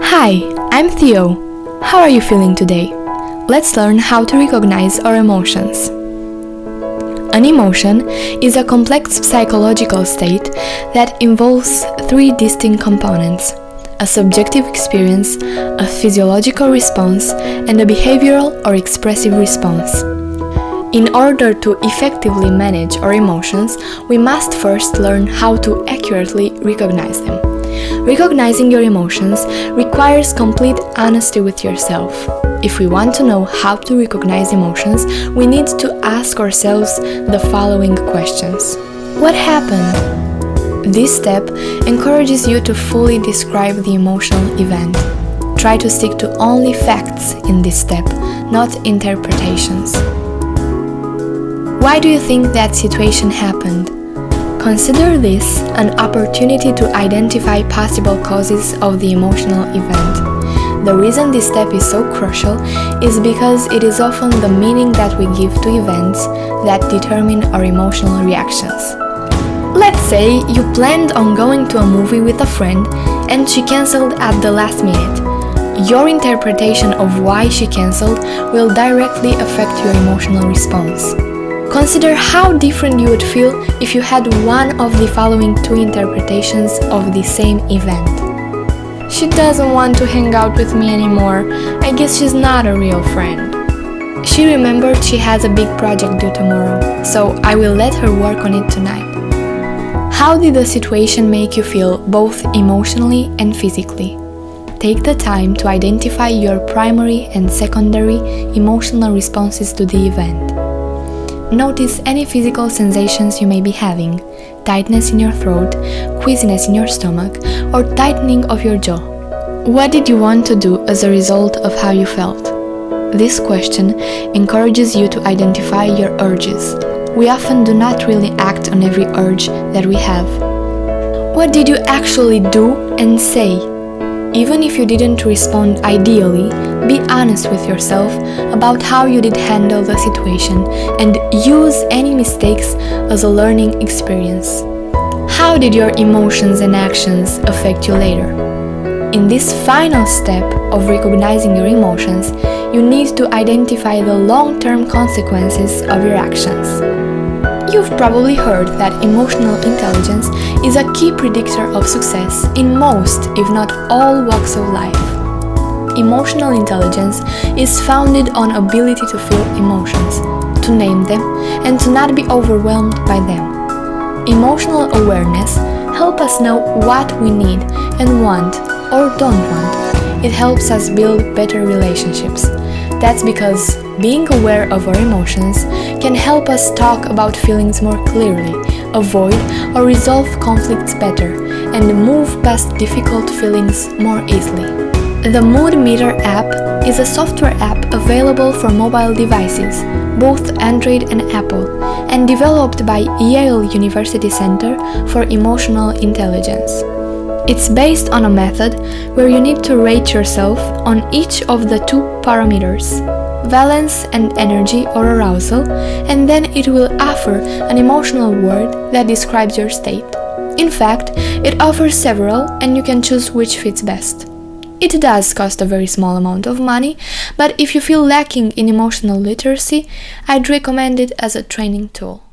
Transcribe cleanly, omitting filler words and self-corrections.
Hi, I'm Theo. How are you feeling today? Let's learn how to recognize our emotions. An emotion is a complex psychological state that involves three distinct components: a subjective experience, a physiological response, and a behavioral or expressive response. In order to effectively manage our emotions, we must first learn how to accurately recognize them. Recognizing your emotions requires complete honesty with yourself. If we want to know how to recognize emotions, we need to ask ourselves the following questions. What happened? This step encourages you to fully describe the emotional event. Try to stick to only facts in this step, not interpretations. Why do you think that situation happened? Consider this an opportunity to identify possible causes of the emotional event. The reason this step is so crucial is because it is often the meaning that we give to events that determine our emotional reactions. Let's say you planned on going to a movie with a friend and she cancelled at the last minute. Your interpretation of why she cancelled will directly affect your emotional response. Consider how different you would feel if you had one of the following two interpretations of the same event. She doesn't want to hang out with me anymore. I guess she's not a real friend. She remembered she has a big project due tomorrow, so I will let her work on it tonight. How did the situation make you feel both emotionally and physically? Take the time to identify your primary and secondary emotional responses to the event. Notice any physical sensations you may be having: tightness in your throat, queasiness in your stomach, or tightening of your jaw. What did you want to do as a result of how you felt? This question encourages you to identify your urges. We often do not really act on every urge that we have. What did you actually do and say? Even if you didn't respond ideally, be honest with yourself about how you did handle the situation and use any mistakes as a learning experience. How did your emotions and actions affect you later? In this final step of recognizing your emotions, you need to identify the long-term consequences of your actions. You've probably heard that emotional intelligence is a key predictor of success in most, if not all, walks of life. Emotional intelligence is founded on ability to feel emotions, to name them, and to not be overwhelmed by them. Emotional awareness helps us know what we need and want or don't want. It helps us build better relationships. That's because being aware of our emotions can help us talk about feelings more clearly, avoid or resolve conflicts better, and move past difficult feelings more easily. The Mood Meter app is a software app available for mobile devices, both Android and Apple, and developed by Yale University Center for Emotional Intelligence. It's based on a method where you need to rate yourself on each of the two parameters, valence and energy or arousal, and then it will offer an emotional word that describes your state. In fact, it offers several and you can choose which fits best. It does cost a very small amount of money, but if you feel lacking in emotional literacy, I'd recommend it as a training tool.